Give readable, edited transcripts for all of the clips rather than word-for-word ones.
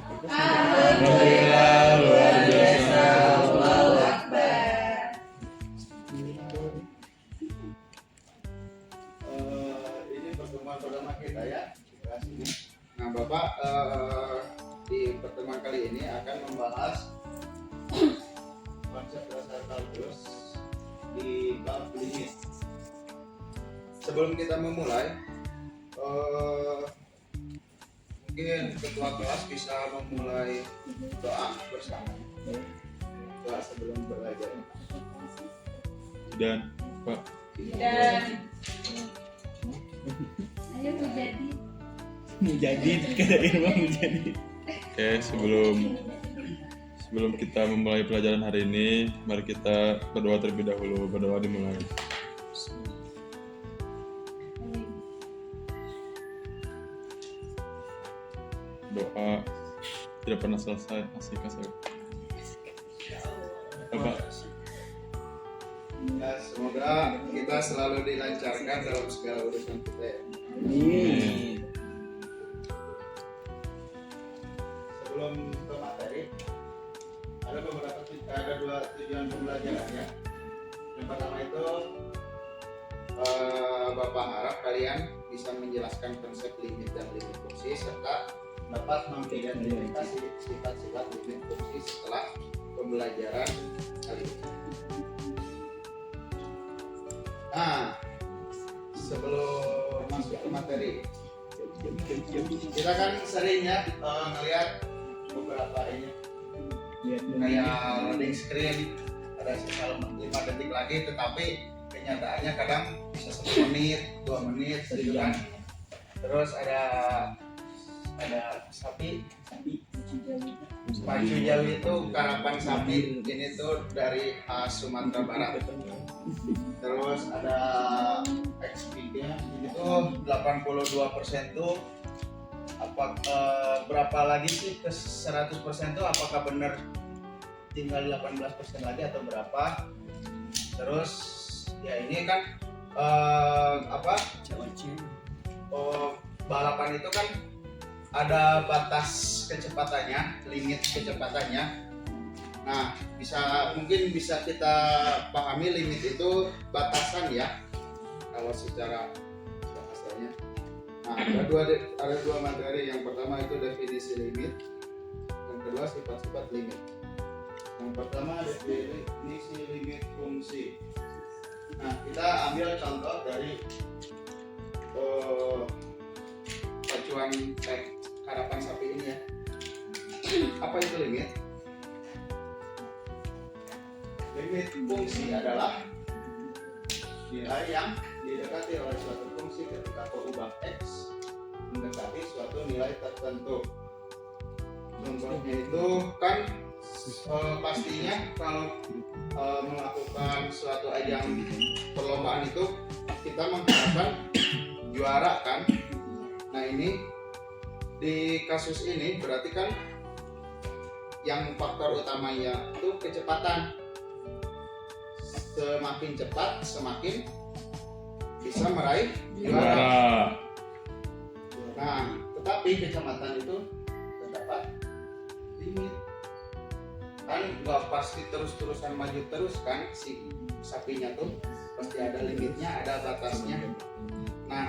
Alhamdulillah, luar biasa. Allahu Akbar. Ini pertemuan pertama kita ya. Nah, Bapak di pertemuan kali ini akan membahas konsep dasar kalkulus di bab limit. Sebelum kita memulai, mungkin ketua kelas bisa memulai doa bersama. Doa sebelum belajar. Dan Pak, Dan Ayo menjadi kata Irma menjadi. oke, sebelum kita memulai pelajaran hari ini, mari kita berdoa terlebih dahulu. Berdoa dimulai. Doa tidak pernah selesai. Asik. Bapak, Ya, semoga kita selalu dilancarkan dalam segala urusan kita ya. Sebelum ke materi, ada dua tujuan pembelajaran ya. Yang pertama itu Bapak harap kalian bisa menjelaskan konsep limit dan limit fungsi serta dapat mengidentifikasi sifat-sifat limit fungsi setelah pembelajaran kali ini. Nah, sebelum masuk ke materi, kita kan seringnya ngelihat beberapa ini kayak loading screen, ada sisa 5 detik lagi, tetapi kenyataannya kadang bisa 1 menit, 2 menit gitu kan. Terus ada sapi pacu jawi itu karapan sapi ini tuh dari Sumatera Barat. Terus ada XP-nya ini tuh 82% tuh berapa lagi sih ke 100% tuh, apakah benar tinggal 18% lagi atau berapa? Terus ya ini kan balapan itu kan ada batas kecepatannya, limit kecepatannya. Nah, mungkin bisa kita pahami limit itu batasan ya, kalau secara bahasanya. Nah, ada dua materi. Yang pertama itu definisi limit, yang kedua sifat-sifat limit. Yang pertama definisi limit fungsi. Nah, kita ambil contoh dari pacuan harapan sapi ini ya. Apa itu limit? Limit fungsi adalah nilai yang didekati oleh suatu fungsi ketika perubahan x mendekati suatu nilai tertentu. Contohnya itu kan pastinya kalau melakukan suatu ajang perlombaan itu kita mengharapkan juara kan. Nah, ini di kasus ini berarti kan yang faktor utamanya itu kecepatan. Semakin cepat semakin bisa meraih juara. Nah, tetapi kecepatan itu terdapat limit. Kan nggak pasti terus-terusan maju terus kan, si sapinya tuh pasti ada limitnya, ada batasnya. Nah,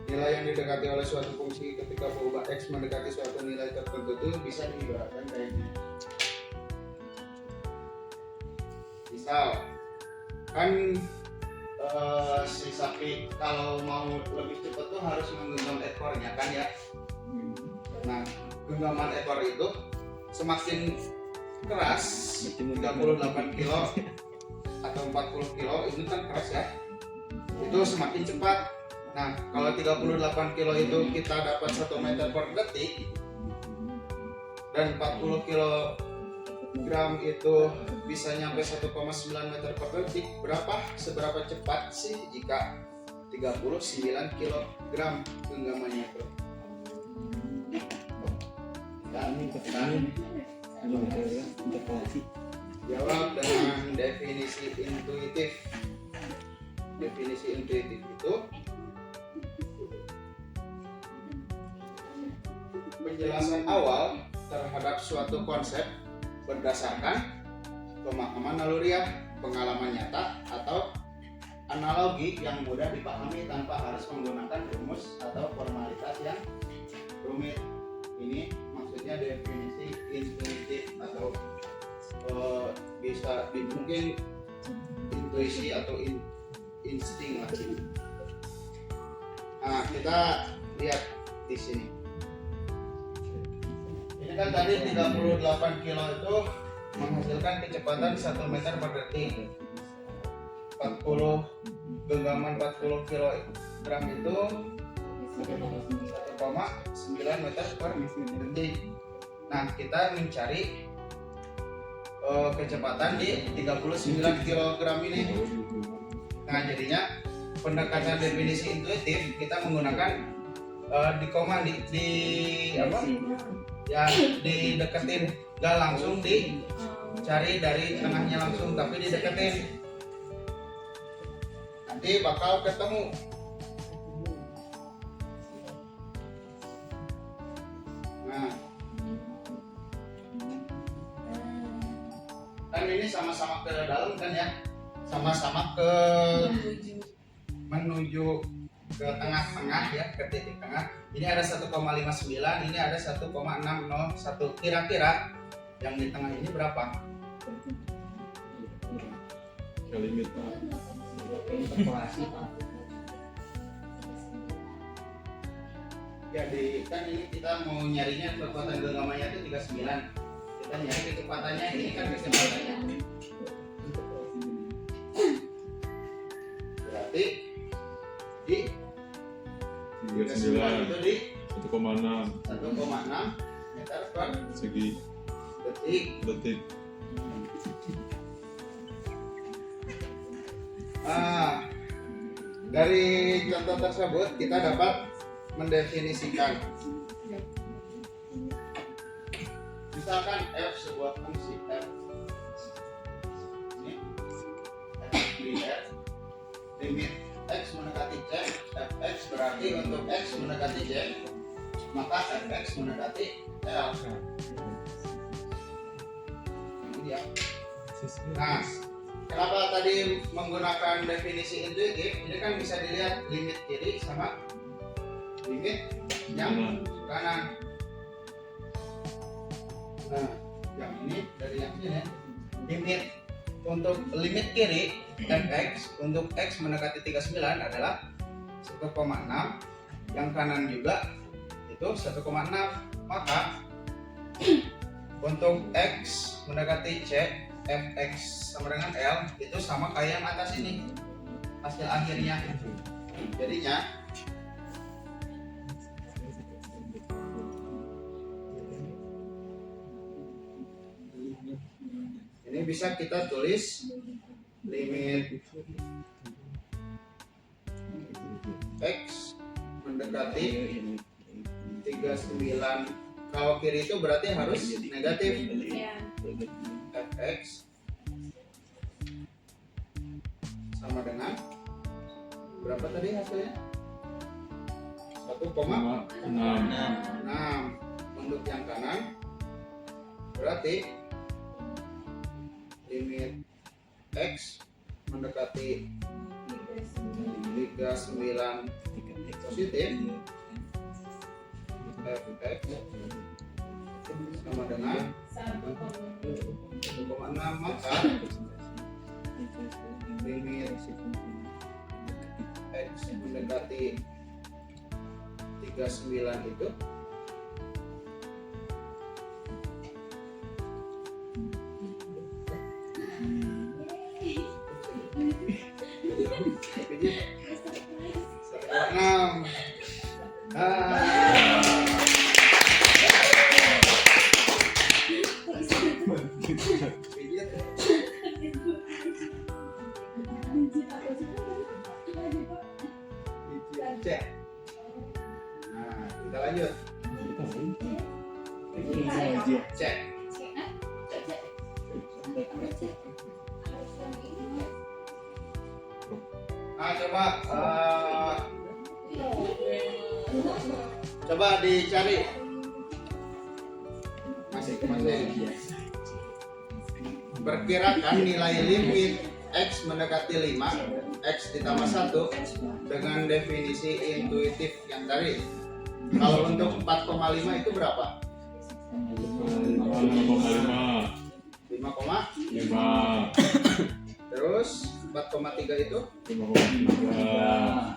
nilai yang didekati oleh suatu fungsi ketika perubahan x mendekati suatu nilai tertentu itu bisa diibaratkan kayak gini. Misal kan si sapi kalau mau lebih cepat tuh harus menggenggam ekornya kan ya. Nah, genggaman ekor itu semakin keras, 38 kilo atau 40 kilo itu kan keras ya, itu semakin cepat. Nah, kalau 38 kilo itu kita dapat 1 meter per detik dan 40 kilogram itu bisa nyampe 1,9 meter per detik, seberapa cepat sih jika 39 kilogram genggamannya itu? Jawab dengan definisi intuitif. Definisi intuitif itu penjelasan awal terhadap suatu konsep berdasarkan pemahaman naluriah, pengalaman nyata, atau analogi yang mudah dipahami tanpa harus menggunakan rumus atau formalitas yang rumit. Ini maksudnya definisi intuitif atau bisa mungkin intuisi atau insting lah. Nah, kita lihat di sini. Ini kan tadi 38 kilo itu menghasilkan kecepatan 1 meter per detik. 40 genggaman 40 kilogram itu 1,9 meter per detik. Nah, kita mencari kecepatan di 39 kilogram ini. Nah, jadinya pendekatan definisi intuitif kita menggunakan di koma di apa? Ya, dideketin, gak langsung dicari dari tengahnya langsung, tapi dideketin. Nanti bakal ketemu. Nah, kan ini sama-sama ke dalam kan ya, sama-sama ke menuju ke tengah-tengah ya, ke titik tengah. Ini ada 1,59, ini ada 1,601. Kira-kira yang di tengah ini berapa? Ke limit Pak. Ya, kan ini kita mau nyarinya kekuatan genggamannya itu 39. Kita nyari kecepatannya, ini kan kecepatannya. Berarti di 39 itu di 1,6 meter per segi detik. Nah, dari contoh tersebut kita dapat mendefinisikan, misalkan f sebuah fungsi f ini f di f limit x mendekati c, fx berarti untuk x mendekati c maka fx mendekati l. Ini dia. Nah, kenapa tadi menggunakan definisi intuitif? Ini kan bisa dilihat limit kiri sama limit yang kanan. Nah, yang ini dari yang sini limit untuk limit kiri fx untuk x mendekati 39 adalah 1,6, yang kanan juga itu 1,6. Maka untuk x mendekati c fx sama dengan l itu sama kayak yang atas ini hasil akhirnya. Jadinya ini bisa kita tulis limit x mendekati 39. Kalau kiri itu berarti harus negatif. Fx sama dengan berapa tadi hasilnya? 1,6. Untuk yang kanan berarti limit x mendekati 39 positif fx sama dengan 1,6, maka limit x mendekati 39 itu cek. Nah, kita lanjut. Cek. Nah, coba dicari Masih. Perkirakan nilai limit X mendekati 5, X ditambah 1 dengan definisi intuitif yang tadi. Kalau untuk 4,5 itu berapa? 5,5. 5,5. Terus 4,3 itu 5,3.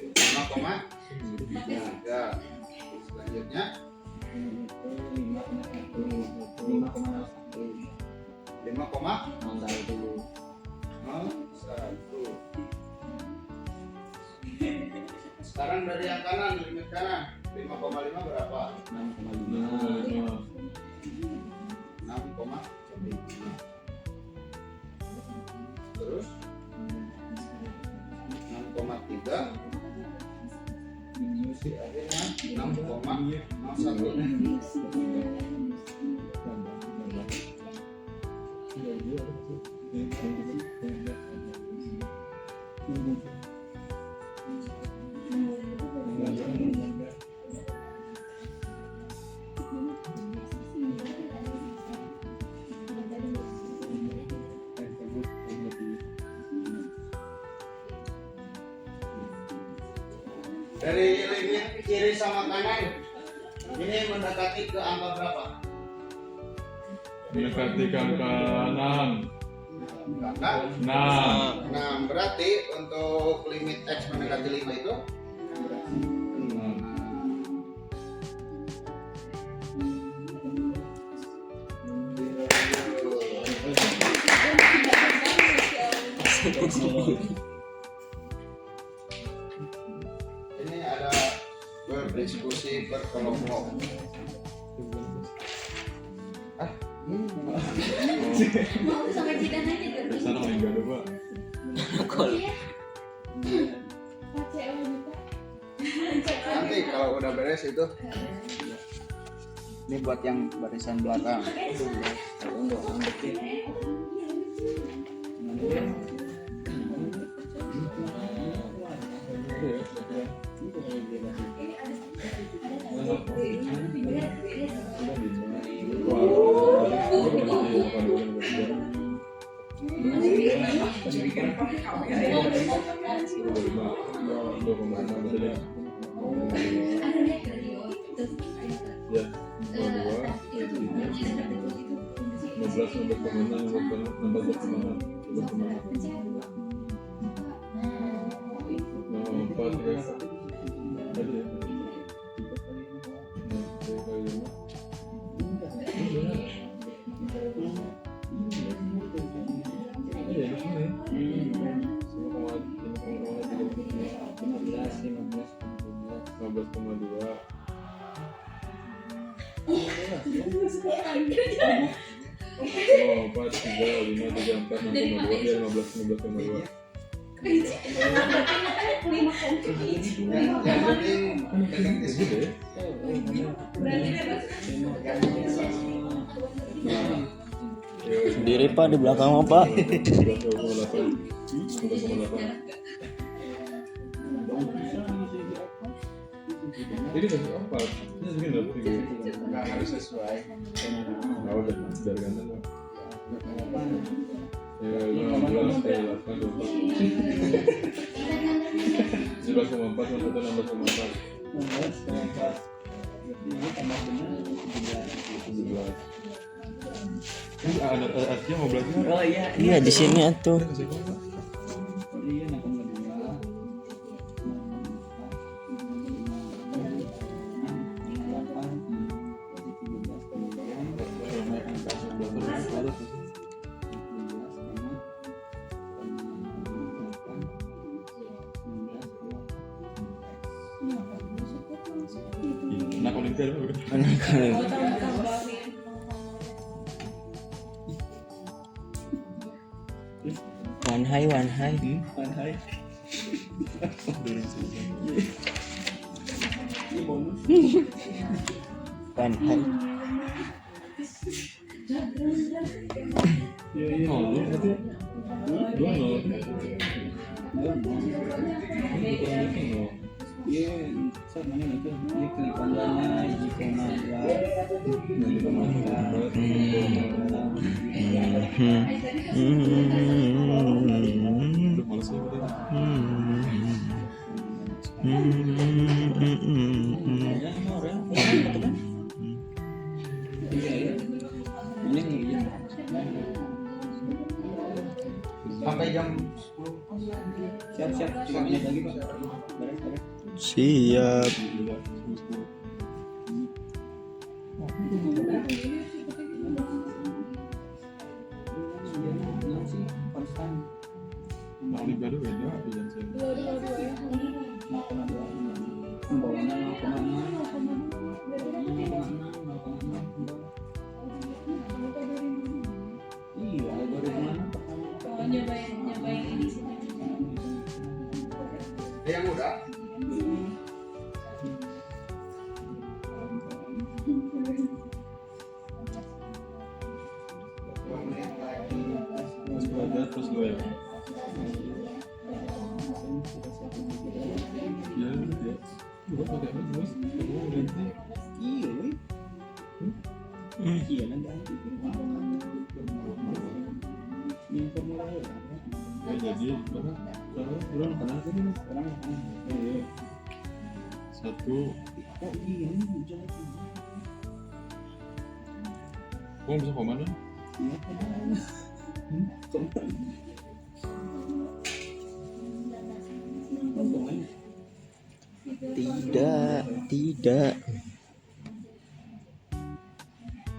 5,3. Selanjutnya 5,01. Sekarang dari yang kanan, limit kanan 5,5 berapa? 6,5. 6,5. Terus 6,3. Akhirnya 6,01. Dari limit kiri sama kanan ini mendekati ke angka berapa? Mendekati ke angka 6. Angka 6. 6. Berarti untuk limit X mendekati 5 itu ini ada berdiskusi berkelompok. Mau sama Jidan aja kan? Sana paling gak ada, Pak. Nanti kalau udah beres itu ini buat yang barisan belakang. Ya, 15,2. Oh, 4, 3, 5, 3, 4, 6,2, ya 15,2. Yang penting detektif. Sendiri Pak di belakang Pak. 12,8. Ini kasih 4. Ini segini dapat 3. Nggak harus sesuai. Nggak udah dari kanan Pak. Ya 15, 8, 11,4, 16,4. 17. Ini artinya mau belajar. Oh iya. Iya di sini atuh. Anak olimpiade bukan? One high. One high. Oh, lu berarti 2-0. Iya, sama ini tuh. Ini kelipatannya 1,2. Udah males ya udah. Ya, orang. Iya, iya. Ini iya. Sampai jam 10. Siap, 3 menit lagi, Pak. Beres. Siap. Konstan. Kali baru beda jam saya. Pembawanya 0,6. Iya, algoritma pertama. nyobain ini sih. Yang udah. Terus belajar terus gue ya. Ya, ya. Gue pakai apa terus? Gue ganti. Iya, weh. Iya, nanti. Ini formula ya. Ya jadi berapa? Berapa pernah tadi? Sekarang iya. Satu. Oh, iya, ini hujan lagi. Kok bisa kemana? Iya, kemana? Tidak.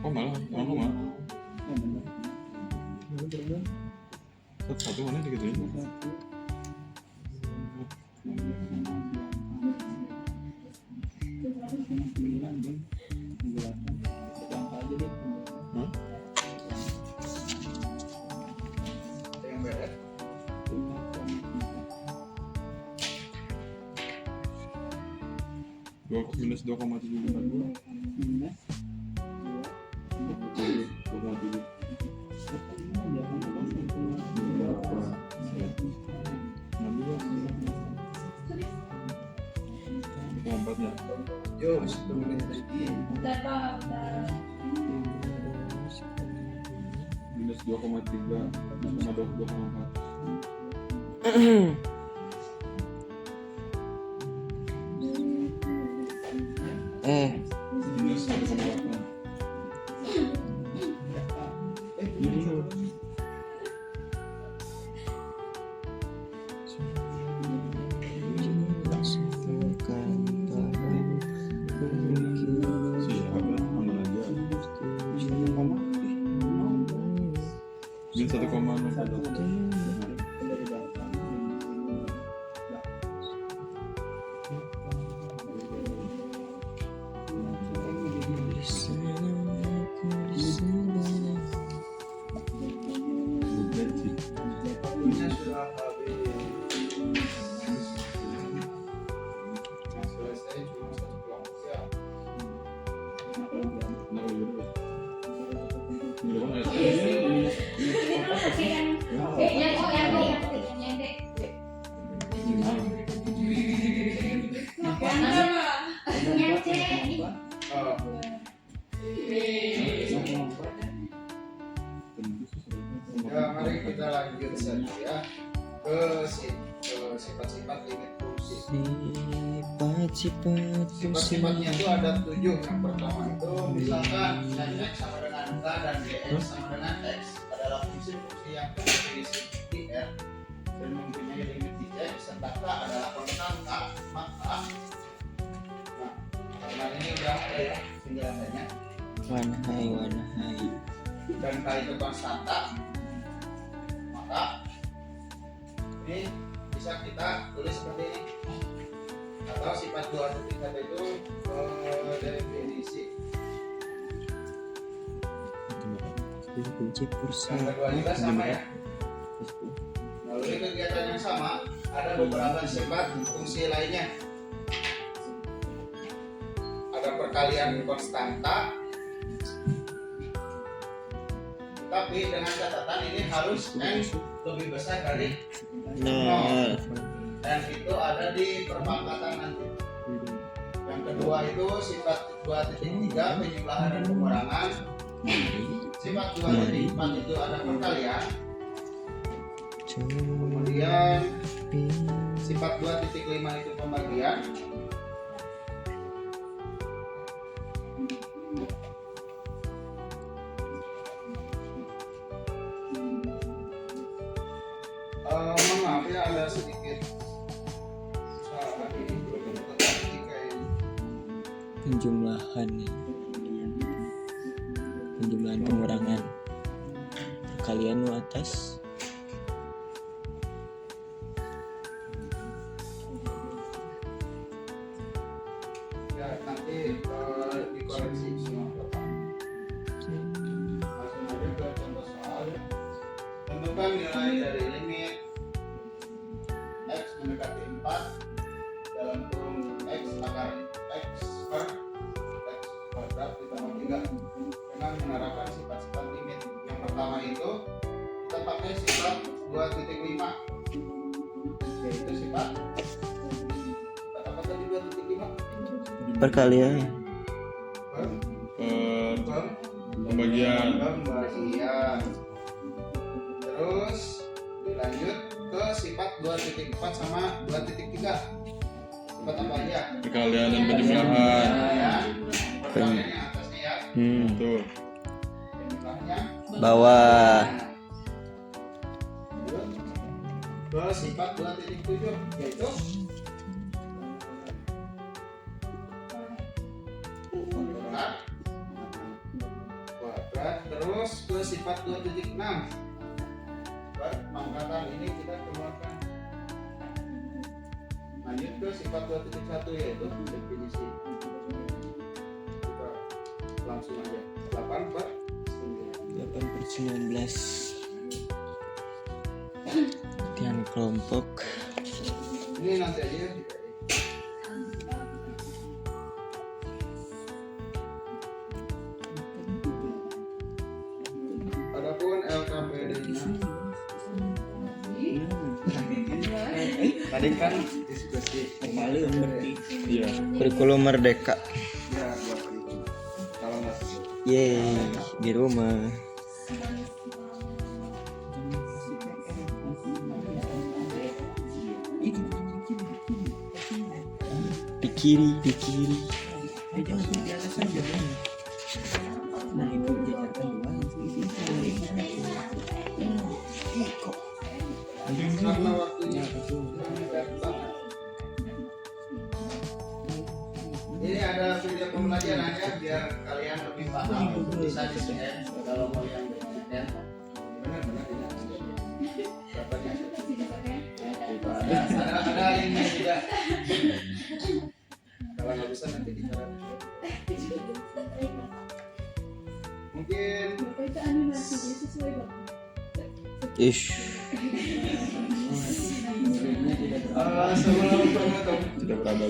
Kok malah? Satu mana digituin? Hah? Yang beres. Minus 2,752. Empatnya. Yo, 10 menit lagi. Udah. Minus 2,3 sama 2,4. Minus 1,8. Siapa? Aman aja. Minus 1,0. Waktunya sudah habis. Selesai cuma 1 kelompok ya. Nah, udah. Ini depan ada. Ya, mari kita lanjut saja ya ke sifat-sifat limit fungsi. Sifat-sifatnya itu ada 7. Yang pertama itu misalkan sin x sama dengan k dan dx sama dengan x adalah fungsi-fungsi yang terdefinisi di R dan mempunyai limit di x serta k adalah konstan k, maka karena ini udah ada ya penjelasannya Wanahai. dan k itu konstanta, maka ini bisa kita tulis seperti ini, atau sifat 2 atau 3 itu definisi. Yang kedua juga sama ya. Melalui kegiatan yang sama ada beberapa sifat fungsi lainnya. Ada perkalian konstanta, tapi dengan catatan ini harus n lebih besar dari 0. dan itu ada di perpangkatan nanti. Yang kedua itu sifat 2.3 penjumlahan dan pengurangan. Sifat 2.4 itu ada perkalian. Kemudian sifat 2.5 itu pembagian. Mohon maaf ya, ada sedikit salah di matematika ini. Penjumlahan pengurangan perkalian nu atas Ya nanti dikoreksi semua Bapak. Langsung aja ke contoh soal. Tentukan nilai dari limit x mendekati 4 dalam kurung x akar x per x kuadrat ditambah 3 dengan menerapkan sifat-sifat limit. Yang pertama itu kita pakai sifat 2.5, yaitu sifat apa tadi 2.5? perkalian Pembagian. Pembagian. Terus dilanjut ke sifat 2.4 sama 2.3. Sifat apa aja? Perkalian dan penjumlahan. Ya. Perkalian yang atasnya ya. Tuh. Penjumlahnya bawah ke sifat 2.7 yaitu kuadrat. Terus ke sifat 2.6 pangkatan ini kita keluarkan. Lanjut ke sifat 2.1 yaitu definisi. Kita langsung aja 8 per 19 latihan kelompok. ini nanti aja ya. Adapun LKPD-nya tadi kan diskusi kembali berarti Iya. Kurikulum Merdeka. ya buat itu. Kalau nggak Yeay, di rumah. Di kiri, di kiri. Nah itu jajarkan dua langsung isi. karena waktunya dekat banget. Ini ada video pembelajaran ya biar kalian lebih paham. Bisa di share kalau mau yang ya. Benar-benar tidak. Bapaknya ada linknya juga. Kalau nggak bisa nanti kita mungkin Ish. sebelum penutup Tidak berabad.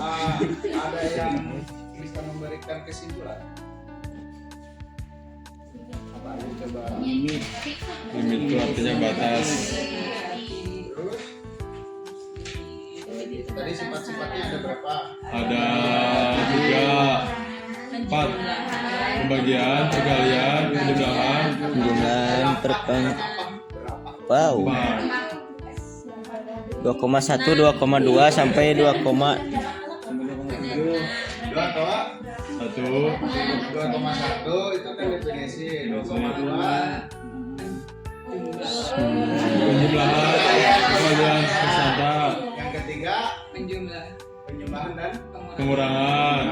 ada yang bisa memberikan kesimpulan apa aja coba. Limit itu artinya batas. Terus tadi sifat-sifatnya ada berapa? Ada 3, 4. Pembagian, perkalian, penjumlahan. Penjumlahan perpang. Berapa? Wow. 2,1, 2,2 sampai 2, Dua atau 2,1 itu kan definisi. 2,2 Penjumlahan, pembagian persanta, yang ketiga penjumlahan dan pengurangan, pengurangan.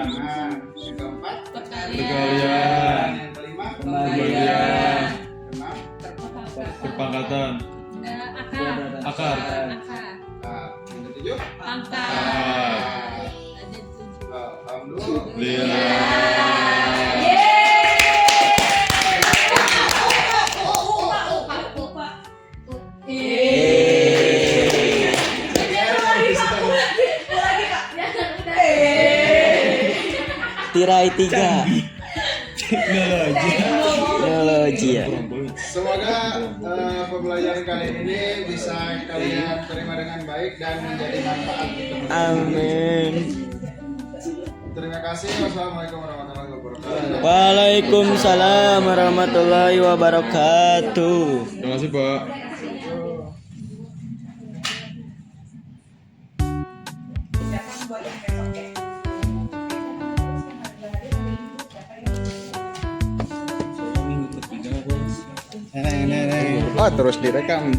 Yang keempat perkalian, yang kelima pembagian, keenam perpangkatan, akar, yang ketujuh akar. alhamdulillah. tirai 3. Teknologi ya. Semua Semoga pembelajaran kali ini bisa kalian terima dengan baik dan menjadi manfaat untuk Amin. Terima kasih. Wassalamualaikum warahmatullahi wabarakatuh. Waalaikumsalam warahmatullahi wabarakatuh. Terima kasih Pak. Oh, terus direkam.